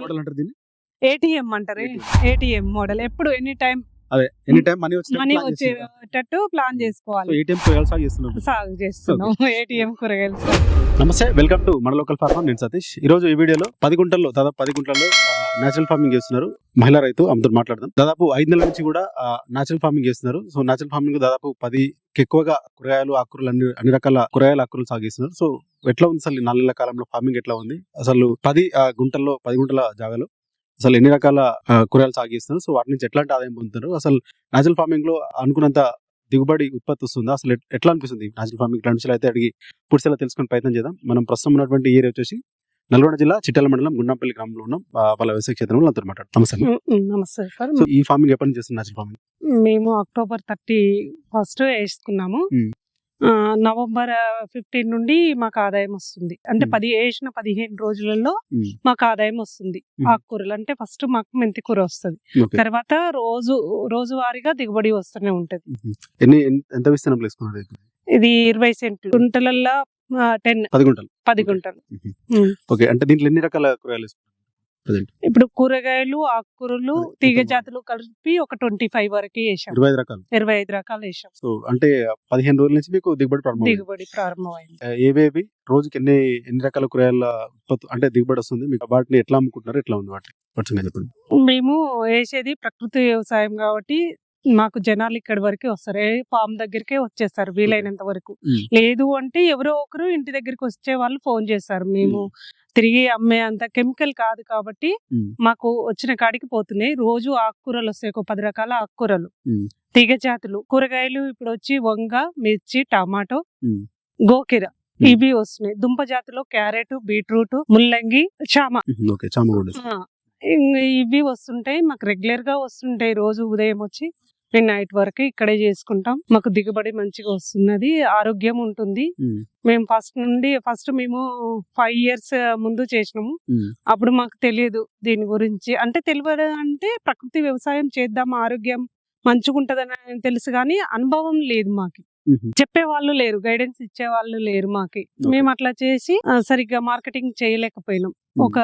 Model అంటారు దీన్ని? ATM అంటారు. ఏటీఎం మోడల్ ఎప్పుడు ఎనీ టైం అదే ఎనీ టైం మనీ మనీ వచ్చేటట్టు వచ్చేటట్టు ప్లాన్ చేసుకోవాలి. ఏటీఎం కూరగాయలు సాగు చేస్తున్నారు. సాగు చేస్తున్నాం ఏటీఎం కూరగాయలు. నమస్తే, వెల్కమ్ టు మన లోకల్ ఫార్మర్. నేను సతీష్. ఈ రోజు ఈ వీడియోలో 10 గుంటల్లో దాదాపు 10 గుంటల్లో నేచురల్ ఫార్మింగ్ చేస్తున్నారు మహిళా రైతు. ఆమెతో మాట్లాడదాం. దాదాపు 5 నెలల నుంచి కూడా నేచురల్ ఫార్మింగ్ చేస్తున్నారు. సో నేచురల్ ఫార్మింగ్ దాదాపు 10 ఎక్కువగా కూరగాయలు ఆకుకూరలు అన్ని రకాల కూరగాయలు ఆకుకూరలు సాగు చేస్తున్నారు. సో ఎట్లా ఉంది అసలు 4 నెలల కాలంలో ఫార్మింగ్ ఎట్లా ఉంది, అసలు 10 గుంటల జాగాలో అసలు ఎన్ని రకాల కూరగాయలు సాగు చేస్తున్నారు, సో వాటి నుంచి ఎట్లాంటి ఆదాయం పొందుతున్నారు, అసలు నేచురల్ ఫార్మింగ్ లో అనుకున్నంత దిగుబడి ఉత్పత్తి వస్తుందా, అసలు ఎట్లా అనిపిస్తుంది నేచురల్ ఫార్మింగ్ ఇట్లా విషయాలు అయితే అడిగి పూర్తిగా తెలుసుకునే ప్రయత్నం చేద్దాం. మనం ప్రస్తుతం ఉన్నటువంటి ఏరియా వచ్చేసి నల్గొండ జిల్లా చిట్యాల మండలం గుండంపల్లి గ్రామంలో ఉన్నాం. వాళ్ళ వ్యవసాయ క్షేత్రంలో అంతా మాట్లాడు. నమస్తే సార్. సో ఈ ఫార్మింగ్ ఎప్పటి నుంచి చేస్తుంది నేచురల్ ఫార్మింగ్? మేము October 31 వేసుకున్నాము. November 15 నుండి మాకు ఆదాయం వస్తుంది. అంటే 15 రోజులలో మాకు ఆదాయం వస్తుంది. ఆకుకూరలు అంటే ఫస్ట్ మాకు మెంతి కూర వస్తుంది, తర్వాత రోజువారీగా దిగుబడి వస్తూనే ఉంటది. ఎంత విస్తీర్ణం వేసుకున్నారు? ఇది 20 సెంట్లు గుంటలల్లో 10 గుంటలు. ఓకే, అంటే దీంట్లో ఎన్ని రకాల కూరగాయలు? ఇప్పుడు కూరగాయలు ఆకుకూరలు తీగ జాతులు కలిపి ఒక 25 వరకు వేసాం. 25 రకాలు వేసాం. సో అంటే 15 రోజుల నుంచి మీకు దిగుబడి ప్రారంభమైంది. ఏవేవి రోజుకి ఎన్ని రకాల కూరగాయల ఉత్పత్తి అంటే దిగుబడి వస్తుంది, మీకు వాటిని ఎట్లా అమ్ముకుంటున్నారు, ఎట్లా ఉంది వాటి చెప్పండి. మేము వేసేది ప్రకృతి వ్యవసాయం కాబట్టి మాకు జనాలు ఇక్కడి వరకు వస్తారు. ఫామ్ దగ్గరికే వచ్చేస్తారు వీలైనంత వరకు. లేదు అంటే ఎవరో ఒకరు ఇంటి దగ్గరికి వచ్చే వాళ్ళు ఫోన్ చేస్తారు. మేము తిరిగి అమ్మే అంత కెమికల్ కాదు కాబట్టి మాకు వచ్చిన కాడికి పోతున్నాయి. రోజు ఆకుకూరలు వస్తాయి, ఒక 10 రకాల ఆకుకూరలు, తీగ జాతులు, కూరగాయలు ఇప్పుడు వచ్చి వంగ, మిర్చి, టమాటో, గోకిర ఇవి వస్తున్నాయి. దుంప జాతిలో క్యారెట్, బీట్రూట్, ముల్లంగి, చామ ఇవి వస్తుంటాయి. మాకు రెగ్యులర్ గా వస్తుంటాయి. రోజు ఉదయం వచ్చి నైట్ వరకు ఇక్కడే చేసుకుంటాం. మాకు దిగుబడి మంచిగా వస్తున్నది, ఆరోగ్యం ఉంటుంది. మేము ఫస్ట్ మేము 5 years ముందు చేసినాము. అప్పుడు మాకు తెలియదు దీని గురించి. అంటే తెలియదు అంటే ప్రకృతి వ్యవసాయం చేద్దాం ఆరోగ్యం మంచిగా ఉంటదని తెలుసు, కానీ అనుభవం లేదు మాకు. చెప్పే వాళ్ళు లేరు, గైడెన్స్ ఇచ్చే వాళ్ళు లేరు మాకి. మేము అట్లా చేసి సరిగ్గా మార్కెటింగ్ చేయలేకపోయినాం. ఒక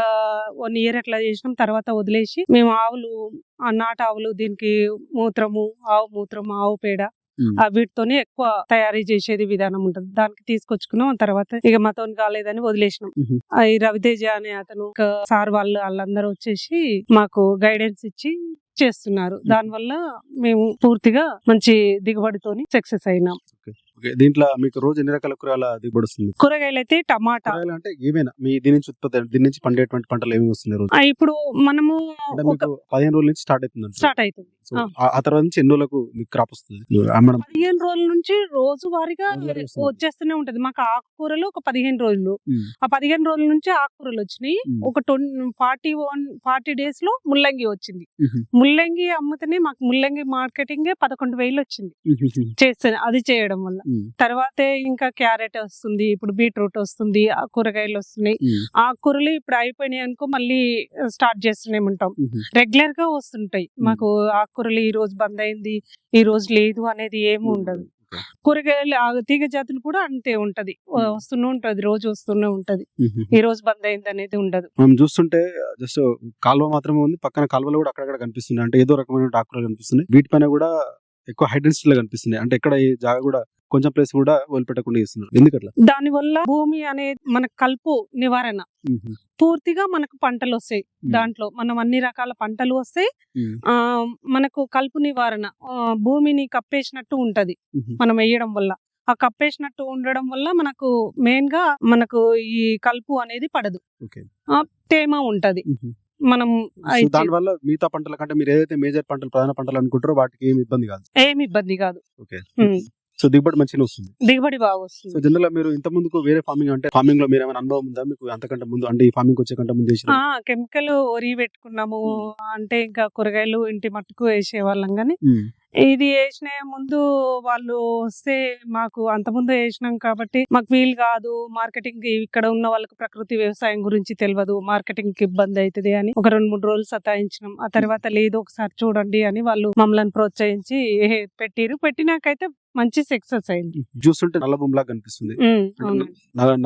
1 year అట్లా చేసినాం. తర్వాత వదిలేసి మేము నాటు ఆవులు, దీనికి మూత్రము, ఆవు మూత్రము, ఆవు పేడ వీటితోనే ఎక్కువ తయారీ చేసేది విధానం ఉంటది. దానికి తీసుకొచ్చుకున్నాం. తర్వాత ఇక మాతో కాలేదని వదిలేసినాం. ఈ రవితేజ అనే అతను సార్ వాళ్ళందరూ వచ్చేసి మాకు గైడెన్స్ ఇచ్చి చేస్తున్నారు. దానివల్ల మేము పూర్తిగా మంచి దిగుబడితోని సక్సెస్ అయినాం. దీంట్లో మీకు రోజు ఎన్ని రకాల కూరగాయల దిగుబడి వస్తుంది? కూరగాయలు అయితే టమాటా అంటే ఏమైనా మీ దీని నుంచి పండేటువంటి పంటలు ఏమేమి వస్తున్నాయి రోజు? ఇప్పుడు మనము 15 రోజుల నుంచి స్టార్ట్ అవుతుంది. ఆ తర్వాత నుంచి ఎన్ని రోజులకు మీకు క్రాప్ వస్తుంది? 15 రోజుల నుంచి రోజు వారీగా వచ్చేస్తూనే ఉంటది. మాకు ఆకుకూరలు ఒక 15 రోజులు, ఆ 15 రోజుల నుంచి ఆకుకూరలు వచ్చినాయి. ఒక 40 days లో ముల్లంగి వచ్చింది. ముల్లంగి అమ్ముతూనే మాకు ముల్లంగి మార్కెటింగ్ 11,000 వచ్చింది చేస్తాను అది చేయడం వల్ల. తర్వాత ఇంకా క్యారెట్ వస్తుంది, ఇప్పుడు బీట్రూట్ వస్తుంది, కూరగాయలు వస్తున్నాయి. ఆకుకూరలు ఇప్పుడు అయిపోయినాయి అనుకో మళ్ళీ స్టార్ట్ చేస్తూనే ఉంటాం. రెగ్యులర్ గా వస్తుంటాయి మాకు ఆకుకూరలు. ఈ రోజు బంద్ అయింది, ఈ రోజు లేదు అనేది ఏమి ఉండదు. కూరగాయలు తీగ జాతులు కూడా అంతే ఉంటది, వస్తూనే ఉంటది, రోజు వస్తూనే ఉంటది. ఈ రోజు బంద్ అయింది అనేది ఉండదు. మనం చూస్తుంటే జస్ట్ కాలువ మాత్రమే ఉంది, పక్కన కాలువలు కూడా అక్కడక్కడ కనిపిస్తున్నాయి. అంటే ఏదో రకమైన ఆకుకూరలు కనిపిస్తున్నాయి. వీటిపైన కూడా ఎక్కువ హైడ్రెన్సిటీ లా కనిపిస్తున్నాయి. అంటే ఎక్కడ ఈ జాగా కూడా కొంచెం ప్లేస్ కూడా వదిలిపెట్టకుండా చేస్తున్నారు. ఎందుకట్లా? దాని వల్ల భూమి అనేది మన కలుపు నివారణ పూర్తిగా మనకు పంటలు వస్తాయి. దాంట్లో మనం అన్ని రకాల పంటలు వస్తాయి. మనకు కలుపు నివారణ భూమిని కప్పేసినట్టు ఉంటది మనం వేయడం వల్ల. ఆ కప్పేసినట్టు ఉండడం వల్ల మనకు మెయిన్ గా మనకు ఈ కలుపు అనేది పడదు, తేమ ఉంటది. మనం దాని వల్ల మిగతా పంటల కంటే మీరు ఏదైతే మేజర్ పంటలు, ప్రధాన పంటలు అనుకుంటారో వాటికి ఏమి ఇబ్బంది కాదు. సో దిగుబడి మంచిగా వస్తుంది, దిగుబడి బాగా వస్తుంది. సో జనరల్ గా మీరు ఇంత ముందుకు వేరే ఫార్మింగ్ లో మీరు ఏమైనా అనుభవం ఉందా మీకు అంతకంటే ముందు? అంటే ఈ ఫార్మింగ్ వచ్చే కంటే ముందు కెమికల్ వరి పెట్టుకున్నాము. అంటే ఇంకా కూరగాయలు ఇంటి మట్టుకు వేసేవాళ్ళం, కానీ ఇది వేసిన ముందు వాళ్ళు వస్తే మాకు అంత ముందు వేసినాం కాబట్టి మాకు వీలు కాదు. మార్కెటింగ్ ఇక్కడ ఉన్న వాళ్ళకి ప్రకృతి వ్యవసాయం గురించి తెలియదు, మార్కెటింగ్ కి ఇబ్బంది అవుతుంది అని ఒక 2-3 రోజులు సతాయించినాం. ఆ తర్వాత లేదు ఒకసారి చూడండి అని వాళ్ళు మమ్మల్ని ప్రోత్సహించి పెట్టినాకైతే మంచి సక్సెస్ అయింది. చూస్తుంటే నల్ల భూమిలా కనిపిస్తుంది.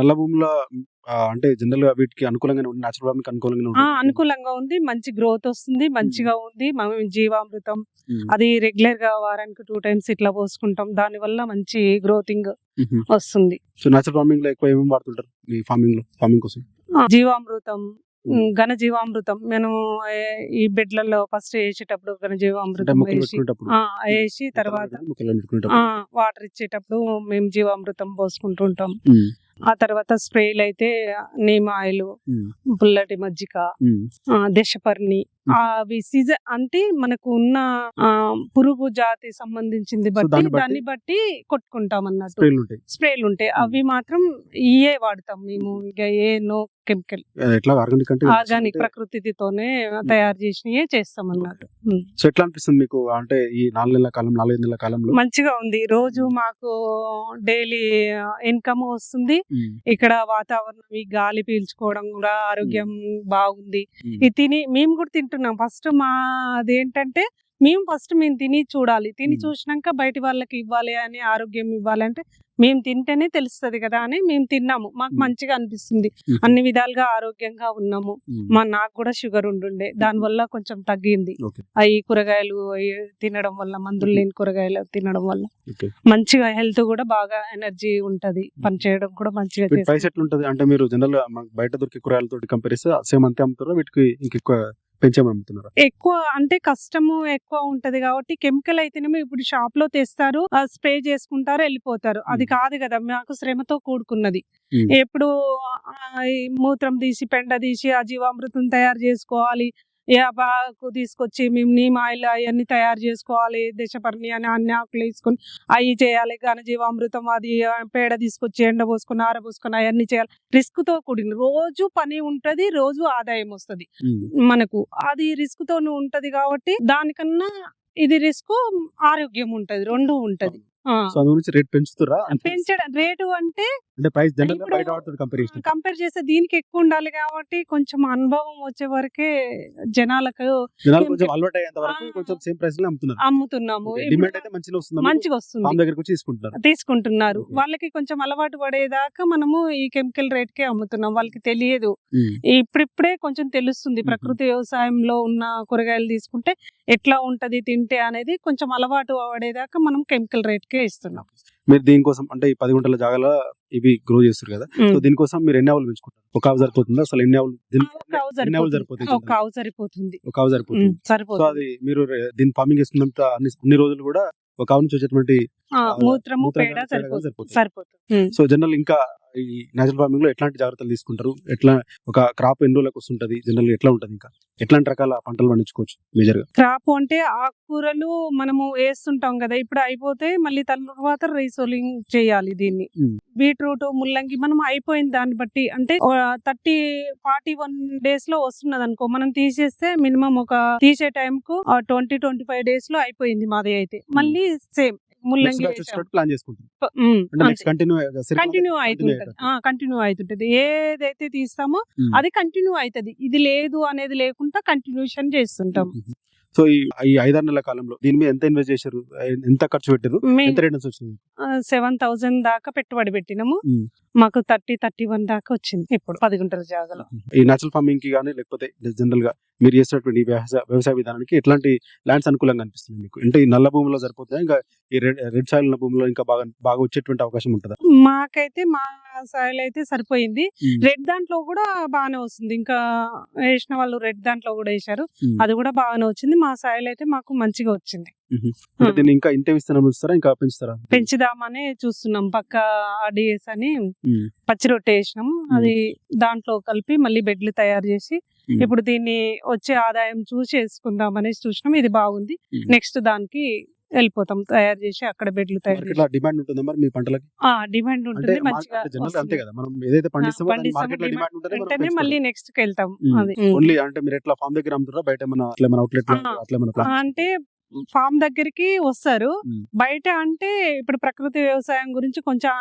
నల్ల భూమిలో అంటే జనరల్ గా వీటికి అనుకూలంగానే ఉంది, నేచురల్ ఫార్మింగ్ అనుకూలంగానే ఉంటుంది. అనుకూలంగా ఉంది, మంచి గ్రోత్ వస్తుంది, మంచిగా ఉంది. మనం జీవామృతం అది రెగ్యులర్ గా వారానికి 2 times ఇట్లా పోసుకుంటాం. దాని వల్ల మంచి గ్రోతింగ్ వస్తుంది. సో నేచురల్ ఫార్మింగ్ లో ఎక్కువ ఏమేమి వాడుతుంటారు మీ ఫార్మింగ్ కోసం? జీవామృతం, ఘన జీవామృతం మనం ఈ బెడ్లలో ఫస్ట్ వేసేటప్పుడు ఘన జీవామృతం వేసి తర్వాత వాటర్ ఇచ్చేటప్పుడు మేము జీవామృతం పోసుకుంటుంటాం. ఆ తర్వాత స్ప్రేలు అయితే నీమ్ ఆయిల్, పుల్లటి మజ్జిగ, దశపర్ణి అవి సీజన్ అంటే మనకు ఉన్న పురుగు జాతి సంబంధించింది బట్టి దాన్ని బట్టి కొట్టుకుంటాం అన్నట్టు. స్ప్రేలు ఉంటాయి, అవి మాత్రం ఇయే వాడతాం మేము. ఇక ఏ నో కెమికల్, ఆర్గానిక్ ప్రకృతితోనే తయారు చేసినయే చేస్తాం అన్నట్టు. సో ఎట్లా అనిపిస్తుంది మీకు? అంటే ఈ 4 నెలల కాలంలో మంచిగా ఉంది. రోజు మాకు డైలీ ఇన్కమ్ వస్తుంది. ఇక్కడ వాతావరణం, ఈ గాలి పీల్చుకోవడం కూడా ఆరోగ్యం బాగుంది. ఇది తిని మేము కూడా తింటున్నాం. ఫస్ట్ అదేంటంటే మేము తిని చూడాలి, తిని చూసినాక బయట వాళ్ళకి ఇవ్వాలి అని, ఆరోగ్యం ఇవ్వాలంటే మేము తింటేనే తెలుస్తుంది కదా అని మేము తిన్నాము. మాకు మంచిగా అనిపిస్తుంది, అన్ని విధాలుగా ఆరోగ్యంగా ఉన్నాము. నాకు కూడా షుగర్ ఉండుండే, దాని వల్ల కొంచెం తగ్గింది. ఈ కూరగాయలు తినడం వల్ల, మందులు లేని కూరగాయలు తినడం వల్ల మంచిగా హెల్త్ కూడా బాగా ఎనర్జీ ఉంటది, పని చేయడం కూడా మంచిగా. అంటే మీరు జనరల్ గా బయట దొరికే కూరగాయలతో కంపేర్ చేస్తే సేమ్ అంతే అమ్ముతారా, వీటికి ఇంకెక్కువ పెంచామనుకుంటున్నారు? ఎక్కువ అంటే కష్టము ఎక్కువ ఉంటది కాబట్టి కెమికల్ అయితేనేమో ఇప్పుడు షాప్ లో తెస్తారు, స్ప్రే చేసుకుంటారు, వెళ్ళిపోతారు. అది కాదు కదా, మాకు శ్రమతో కూడుకున్నది. ఎప్పుడు మూత్రం తీసి పెండ తీసి ఆ జీవామృతం తయారు చేసుకోవాలి, బాకు తీసుకొచ్చి మేము నీమ్ ఆయిల్ అవన్నీ తయారు చేసుకోవాలి, దశపర్ణి అని అన్ని ఆకులు వేసుకొని అవి చేయాలి, ఘనజీవామృతం అది పేడ తీసుకొచ్చి ఎండ పోసుకొని ఆరబోసుకొని అవన్నీ చేయాలి. రిస్క్ తో కూడిన రోజు పని ఉంటది, రోజు ఆదాయం వస్తుంది మనకు. అది రిస్క్ తోనే ఉంటది కాబట్టి దానికన్నా ఇది రిస్క్, ఆరోగ్యం ఉంటది, రెండు ఉంటది. రేట్ పెంచుతారా? పెంచడం రేటు అంటే కంపేర్ చేస్తే దీనికి ఎక్కువ ఉండాలి కాబట్టి కొంచెం అనుభవం వచ్చే వరకే జనాలకు అమ్ముతున్నాము. మంచిగా వస్తుంది, తీసుకుంటున్నారు. వాళ్ళకి కొంచెం అలవాటు పడేదాకా మనము ఈ కెమికల్ రేట్ కే అమ్ముతున్నాం. వాళ్ళకి తెలియదు, ఇప్పుడిప్పుడే కొంచెం తెలుస్తుంది. ప్రకృతి వ్యవసాయంలో ఉన్న కూరగాయలు తీసుకుంటే ఎట్లా ఉంటది తింటే అనేది కొంచెం అలవాటు పడేదాకా మనం కెమికల్ రేట్ కే ఇస్తున్నాం. మీరు దీనికోసం అంటే ఈ 10 గుంటల జాగాలో ఇవి గ్రో చేస్తారు కదా, సో దీనికోసం మీరు ఎన్ని ఆవులు పెంచుకుంటారు? ఒక ఆవు సరిపోతుందా? అసలు ఎన్ని ఆవులు సరిపోతుంది? ఒక ఆవు సరిపోతుంది. సో అది మీరు దీని ఫార్మింగ్ చేస్తున్నంత అన్ని రోజులు కూడా ఒక ఆవు నుంచి వచ్చేటువంటి మూత్రము పేడ సరిపోతుంది. సో జనరల్ ఇంకా ఈ నేచురల్ ఫార్మింగ్ లో ఎట్లాంటి జాగ్రత్తలు తీసుకుంటారు? ఎట్లా ఒక క్రాప్ ఎన్ని రోజులకు వస్తుంటది? జనరల్ ఎట్లా ఉంటది? ఇంకా ఎట్లాంటి రకాల పంటలు పండించుకోవచ్చు మేజర్ గా? క్రాప్ అంటే ఆకుకూరలు మనము వేస్తుంటాం కదా, ఇప్పుడు అయిపోతే మళ్ళీ తర్వాత రీసోలింగ్ చేయాలి దీన్ని. బీట్రూట్, ముల్లంగి మనం అయిపోయిన దాన్ని బట్టి అంటే 30-41 days లో వస్తున్నది అనుకో, మనం తీసేస్తే మినిమం ఒక తీసే టైం కు 20-25 days లో అయిపోయింది మాది. అయితే మళ్ళీ సేమ్ ముల్లంగి ప్లాన్ కంటిన్యూ అవుతుంటది. ఏదైతే తీస్తామో అది కంటిన్యూ అవుతుంది. ఇది లేదు అనేది లేకుండా కంటిన్యూషన్ చేస్తుంటాం. సో ఈ 5-6 నెలల కాలంలో దీని మీద ఎంత ఇన్వెస్ట్ చేశారు? ఎంత ఖర్చు పెట్టారు? ఎంత రిటర్న్స్ వచ్చింది? 7,000 దాకా పెట్టుబడి పెట్టినాము. మాకు 30-31 దాకా వచ్చింది ఇప్పుడు 10 గుంటల జాగాలో. ఈ నేచురల్ ఫార్మింగ్ కి గానీ లేకపోతే జనరల్ గా మీరు చేసినటువంటి వ్యవసాయ విధానానికి ఎట్లాంటి ల్యాండ్స్ అనుకూలంగా అనిపిస్తుంది మీకు? అంటే ఈ నల్ల భూమిలో సరిపోతుందా, ఇంకా ఈ రెడ్ సాయిల్ భూమిలో ఇంకా బాగా వచ్చేటువంటి అవకాశం ఉంటుందా? మాకైతే మా సాయిల్ అయితే సరిపోయింది. రెడ్ దాంట్లో కూడా బాగానే వస్తుంది. ఇంకా వేసిన వాళ్ళు రెడ్ దాంట్లో కూడా వేసారు, అది కూడా బాగానే వచ్చింది. మా సాయిల్ అయితే మాకు మంచిగా వచ్చింది. ఇంకా ఇంతే విస్తీర్ణం ఉంచుతారా, ఇంకా పెంచుతారా? పెంచుదామని చూస్తున్నాం. పక్క RDS అని పచ్చి రొట్టె వేసినాము, అది దాంట్లో కలిపి మళ్ళీ బెడ్లు తయారు చేసి ఇప్పుడు దీన్ని వచ్చే ఆదాయం చూసి వేసుకుందాం అనేసి చూసినాం. ఇది బాగుంది, నెక్స్ట్ దానికి వెళ్ళిపోతాం, తయారు చేసి అక్కడ బెడ్లు తయారు చేసి. డిమాండ్ ఉంటుంది మరి మీ పంటలకి? డిమాండ్ ఉంటుంది మంచిగా. మళ్ళీ నెక్స్ట్ కి వెళ్తాం. అంటే మీరు ఎట్లా ఫామ్ దగ్గర అమ్ముతారా, బయట అంటే ఫామ్ దగ్గరికి వస్తారు. బయట అంటే ఇప్పుడు ప్రకృతి వ్యవసాయం గురించి కొంచెం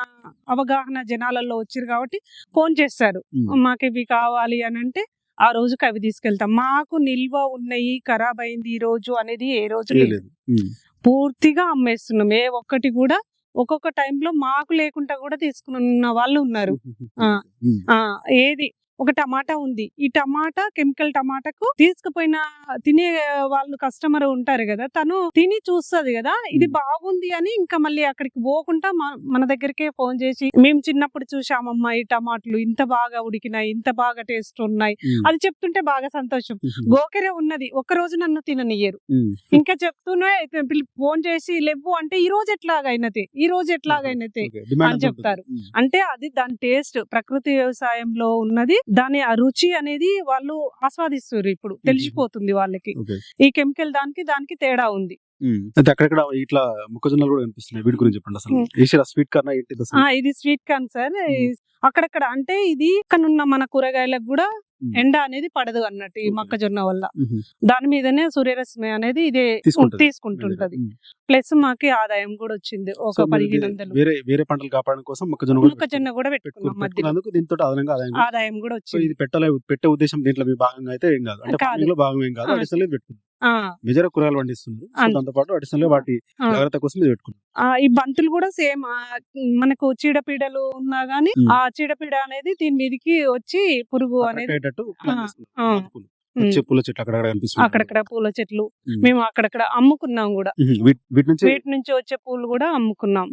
అవగాహన జనాలలో వచ్చారు కాబట్టి ఫోన్ చేస్తారు, మాకు ఇవి కావాలి అని అంటే ఆ రోజుకి అవి తీసుకెళ్తాం. మాకు నిల్వ ఉన్నాయి, ఖరాబ్ అయింది ఈ రోజు అనేది ఏ రోజు లేదు, పూర్తిగా అమ్మేస్తున్నాం. ఏ ఒక్కటి కూడా ఒక్కొక్క టైంలో మాకు లేకుండా కూడా తీసుకున్న వాళ్ళు ఉన్నారు. ఆ. ఆ ఏది ఒక టమాటా ఉంది, ఈ టమాటా కెమికల్ టమాటాకు తీసుకుపోయిన తినే వాళ్ళు కస్టమర్ ఉంటారు కదా, తను తిని చూస్తది కదా ఇది బాగుంది అని ఇంకా మళ్ళీ అక్కడికి పోకుండా మన దగ్గరికే ఫోన్ చేసి మేము చిన్నప్పుడు చూసామమ్మా ఈ టమాటాలు ఇంత బాగా ఉడికినాయి, ఇంత బాగా టేస్ట్ ఉన్నాయి, అది చెప్తుంటే బాగా సంతోషం. గోకెరే ఉన్నది ఒక్క రోజు నన్ను తిననియ్యరు, ఇంకా చెప్తూనే ఫోన్ చేసి లేవు అంటే ఈ రోజు ఎట్లాగైనది అని చెప్తారు. అంటే అది దాని టేస్ట్ ప్రకృతి వ్యవసాయంలో ఉన్నది, దాని ఆ రుచి అనేది వాళ్ళు ఆస్వాదిస్తారు. ఇప్పుడు తెలిసిపోతుంది వాళ్ళకి ఈ కెమికల్ దానికి తేడా ఉంది. అంటే అక్కడక్కడ ఇట్లా మొక్కజొన్నలు కూడా కనిపిస్తున్నాయి, వీటి గురించి చెప్పండి అసలు. స్వీట్ కార్న్ ఇది స్వీట్ కార్న్ సార్. అక్కడక్కడ అంటే ఇది ఇక్కడ మన కూరగాయలకు కూడా ఎండ అనేది పడదు అన్నట్టు ఈ మొక్కజొన్న వల్ల, దాని మీదనే సూర్యరశ్మి అనేది ఇదే తీసుకుంటుంటది. ప్లస్ మాకి ఆదాయం కూడా వచ్చింది ఒక 1500. వేరే పంటలు కాపాడడం కోసం మొక్కజొన్న కూడా పెట్టుకున్నాం మధ్యలో, దీంతో ఆదాయం కూడా వచ్చింది. ఇది పెట్టే ఉద్దేశం దీంట్లో మీ భాగంగా అయితే ఏం కాదు, అంటే farming లో భాగం ఏం కాదు, అడిషనల్ పెట్టుకున్నాం. మేజర్ కూరగాయలు పండిస్తున్నారు, దాంతో పాటు అడిషనల్ వాటి జాగ్రత్త కోసం ఇది పెట్టుకున్నాం. ఈ బంతులు కూడా సేమ్ మనకు చీడపీడలు ఉన్నా గానీ ఆ చీడపీడ అనేది దీని మీదకి వచ్చి పురుగు అనేది పూల చెట్లు అక్కడక్కడ పూల చెట్లు మేము అక్కడక్కడ అమ్ముకున్నాం కూడా, వీటి నుంచి వచ్చే పూలు కూడా అమ్ముకున్నాం.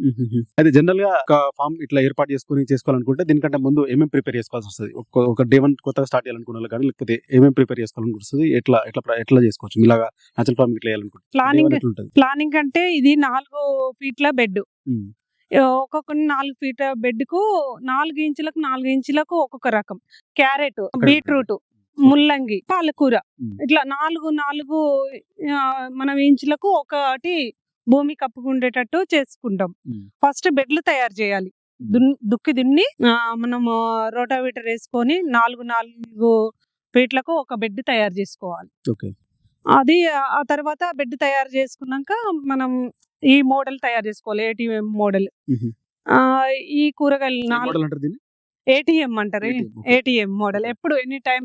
అయితే జనరల్ గా ఒక ఫామ్ ఇట్లా ఏర్పాటు చేసుకోవాలనుకుంటే దీనికంటే ముందు ఏమేమి ప్రిపేర్ చేసుకోవాల్సి వస్తుంది? ఒక డే 1 కొత్తగా స్టార్ట్ చేయాలనుకున్నా కానీ, లేకపోతే ఏమేమి ప్రిపేర్ చేసుకోవాలనుకుంటుంది, ఎట్లా చేసుకోవచ్చు ఇలాగా నేచురల్ ఫార్మింగ్ ఇట్లా చేయాలనుకుంటుంది? ప్లానింగ్ అంటే ఇది 4 ఫీట్ల బెడ్, ఒక్కొక్క 4 ఫీట్ల బెడ్ కు 4 ఇంచులకు 4 ఇంచులకు ఒక్కొక్క రకం క్యారెట్, బీట్రూట్, ముల్లంగి, పాలకూర ఇట్లా 4 మనం ఇంచులకు ఒకటి భూమి కప్పుకుండేటట్టు చేసుకుంటాం. ఫస్ట్ బెడ్లు తయారు చేయాలి, దుక్కి దున్ని మనము రోటావీటర్ వేసుకొని 4 ఫీట్లకు ఒక బెడ్ తయారు చేసుకోవాలి. అది ఆ తర్వాత బెడ్ తయారు చేసుకున్నాక మనం ఈ మోడల్ తయారు చేసుకోవాలి, ఏటీఎం మోడల్. ఈ కూరగాయలు ఏటీఎం అంటారు, ఏటీఎం మోడల్. ఎప్పుడు ఎనీ టైం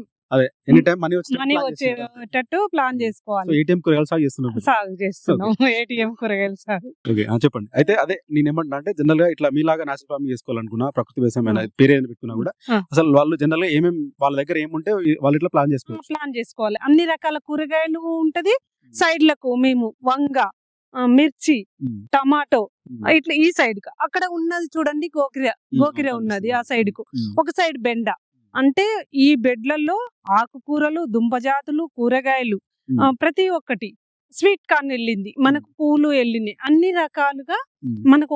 మనీ వచ్చేటట్టు ప్లాన్ చేసుకోవాలి. ఏటీఎం కూరగాయలు సాగు చేస్తున్నాం, ఏటీఎం కూరగాయలు సాగు. చెప్పండి. అయితే అదే నేను ఏమంటున్నా అంటే, జనరల్ గా ఇట్లా మీలాగా నేచురల్ ఫార్మింగ్ చేసుకోవాలనుకున్నా, ప్రకృతి వ్యవసాయం పేరేం పెట్టుకున్నా కూడా అసలు వాళ్ళు జనరల్ గా ఏమేమి వాళ్ళ దగ్గర ఏముంటే వాళ్ళు ఇట్లా ప్లాన్ చేసుకోవాలి. అన్ని రకాల కూరగాయలు ఉంటది. సైడ్లకు మేము వంగ, మిర్చి, టమాటో ఇట్లా ఈ సైడ్ కు అక్కడ ఉన్నది చూడండి గోకిర ఉన్నది, ఆ సైడ్ కు ఒక సైడ్ బెండ. అంటే ఈ బెడ్లలో ఆకుకూరలు, దుంపజాతులు, కూరగాయలు ప్రతి ఒక్కటి, స్వీట్ కార్న్ వెళ్ళింది మనకు, పూలు వెళ్ళింది, అన్ని రకాలుగా మనకు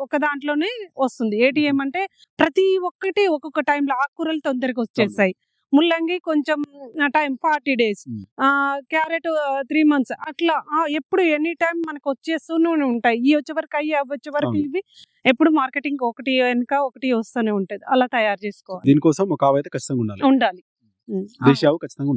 ఒక దాంట్లోనే వస్తుంది. ఏటీఎం అంటే ప్రతి ఒక్కటి ఒక్కొక్క టైంలో ఆకుకూరలు తొందరగా వచ్చేస్తాయి, ముల్లంగి కొంచెం టైం 40 days, క్యారెట్ 3 months, అట్లా ఎప్పుడు ఎనీ టైం మనకు వచ్చేస్తూనే ఉంటాయి. ఈ వచ్చే వరకు వచ్చే వరకు ఇవి ఎప్పుడు మార్కెటింగ్ ఒకటి వెనక ఒకటి వస్తూనే ఉంటది. అలా తయారు చేసుకోవాలి. దీనికోసం ఒక ఆవు అయితే ఖచ్చితంగా ఉండాలి. దేశీ ఆవు ఖచ్చితంగా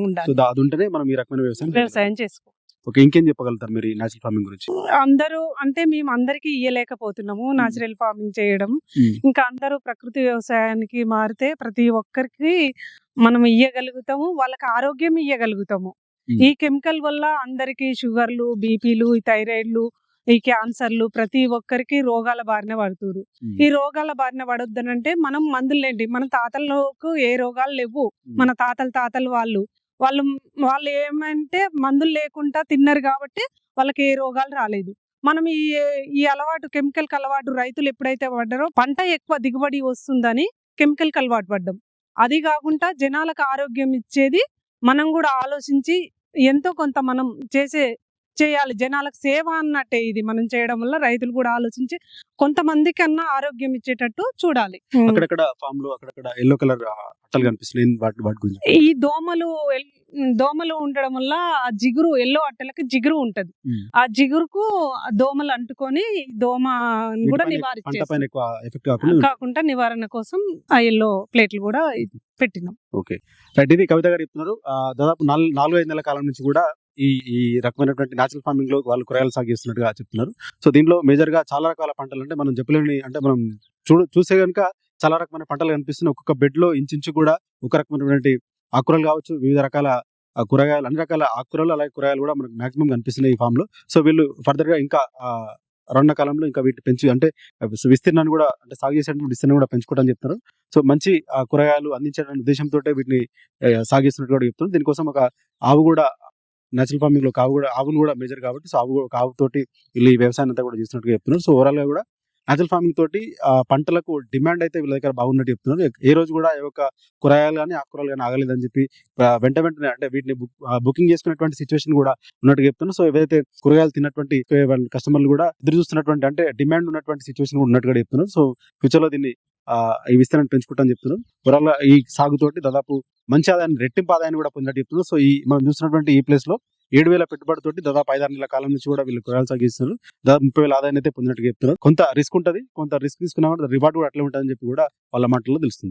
ఉండాలి. అది ఉంటేనే మనం ఈ రకమైన వ్యవసాయం చేసుకోవాలి. ఇంకేం చెప్పగలుగుతారు మీరు నేచురల్ ఫార్మింగ్ గురించి? అందరూ అంటే మేము అందరికి ఇయ్యలేకపోతున్నాము నేచురల్ ఫార్మింగ్ చేయడం. ఇంకా అందరూ ప్రకృతి వ్యవసాయానికి మారితే ప్రతి ఒక్కరికి మనం ఇయ్యగలుగుతాము, వాళ్ళకి ఆరోగ్యం ఇయ్యగలుగుతాము. ఈ కెమికల్ వల్ల అందరికి షుగర్లు, బీపీలు, థైరాయిడ్లు, ఈ క్యాన్సర్లు ప్రతి ఒక్కరికి రోగాల బారిన పడుతున్నారు. ఈ రోగాల బారిన పడొద్దనంటే మనం మందులేంటి, మన తాతలకు ఏ రోగాలు లేవు. మన తాతలు వాళ్ళు ఏమంటే మందులు లేకుండా తిన్నారు కాబట్టి వాళ్ళకి ఏ రోగాలు రాలేదు. మనం ఈ అలవాటు, కెమికల్ కి అలవాటు రైతులు ఎప్పుడైతే పడ్డారో పంట ఎక్కువ దిగుబడి వస్తుందని కెమికల్ కి అలవాటు పడ్డాం. అది కాకుండా జనాలకు ఆరోగ్యం ఇచ్చేది మనం కూడా ఆలోచించి ఎంతో కొంత మనం చేయాలి. జనాలకు సేవ అన్నట్టే ఇది మనం చేయడం వల్ల రైతులు కూడా ఆలోచించి కొంతమంది కన్నా ఆరోగ్యం ఇచ్చేటట్టు చూడాలి. అక్కడక్కడ ఫామ్ లో అక్కడక్కడ ఎల్లో కలర్ అట్టలు కనిపిస్తున్నాయి, వాటి గురించి. ఈ దోమలు ఉండడం వల్ల ఆ జిగురు, ఎల్లో అట్టలకి జిగురు ఉంటది, ఆ జిగురుకు దోమలు అంటుకొని దోమ కూడా కాకుండా నివారణ కోసం ఆ ఎల్లో ప్లేట్లు కూడా పెట్టినాం. Okay right. ఇది కవిత గారు చెప్తున్నారు. దాదాపు 4-5 నెలల కాలం నుంచి కూడా ఈ రకమైనటువంటి నేచురల్ ఫార్మింగ్ లో వాళ్ళు కూరగాయలు సాగు చేస్తున్నట్టుగా చెప్తున్నారు. సో దీంట్లో మేజర్ గా చాలా రకాల పంటలు, అంటే మనం చెప్పలేని, అంటే మనం చూసే కనుక చాలా రకమైన పంటలు కనిపిస్తున్నాయి. ఒక్కొక్క బెడ్ లో ఇంచు కూడా ఒక రకమైనటువంటి ఆకుకూరలు కావచ్చు, వివిధ రకాల కూరగాయలు, అన్ని రకాల ఆకుకూరలు అలాగే కూరగాయలు కూడా మనకు మాక్సిమం కనిపిస్తున్నాయి ఈ ఫామ్ లో. సో వీళ్ళు ఫర్దర్ గా ఇంకా రానున్న కాలంలో ఇంకా వీటిని పెంచి అంటే విస్తీర్ణాన్ని కూడా అంటే సాగు చేసేటువంటి విస్తీర్ణం కూడా పెంచుకోవడానికి చెప్తున్నారు. సో మంచి కూరగాయలు అందించాలనే ఉద్దేశంతో వీటిని సాగు చేస్తున్నట్టు కూడా చెప్తున్నారు. దీనికోసం ఒక ఆవు కూడా నేచురల్ ఫార్మింగ్ లో ఆవులు కూడా మేజర్ కాబట్టి సో ఆవుతోటి వీళ్ళు ఈ వ్యవసాయం అంతా కూడా చేస్తున్నట్టుగా చెప్తున్నారు. సో ఓవరాల్ గా కూడా నేచురల్ ఫార్మింగ్ తోటి పంటలకు డిమాండ్ అయితే వీళ్ళ దగ్గర బాగున్నట్టు చెప్తున్నారు. ఏ రోజు కూడా ఏ ఒక్క కూరగాయలు కానీ ఆకుకూరలు కానీ ఆగలేదని చెప్పి వెంటనే అంటే వీటిని బుకింగ్ చేసుకునేటువంటి సిచ్యువేషన్ కూడా ఉన్నట్టు చెప్తున్నారు. సో ఏవైతే కూరగాయలు తిన్నటువంటి కస్టమర్లు కూడా ఎదురు చూస్తున్నటువంటి అంటే డిమాండ్ ఉన్నటువంటి సిచ్యువేషన్ కూడా ఉన్నట్టుగా చెప్తున్నారు. సో ఫ్యూచర్ లో దీన్ని ఈ విస్తీర్ణాన్ని పెంచుకుంటామని చెప్తున్నారు. ఓవరాల్ ఈ సాగుతోటి దాదాపు మంచి ఆదాయాన్ని రెట్టింపు ఆదాయాన్ని కూడా పొందినట్టు చెప్తున్నారు. సో ఈ మనం చూస్తున్నటువంటి ఈ ప్లేస్ లో 7,000 పెట్టుబడితోటి దాదాపు 5-6 నెలల కాలం నుంచి కూడా వీళ్ళు కూరగాయలు సాగు చేస్తున్నారు. దాదాపు 30,000 ఆదాయాన్ని అయితే పొందినట్టు చెప్తున్నారు. కొంత రిస్క్ ఉంటుంది, కొంత రిస్క్ తీసుకున్నా కూడా రివార్డ్ కూడా అట్లా ఉంటుందని చెప్పి కూడా వాళ్ళ మాటల్లో తెలుస్తుంది.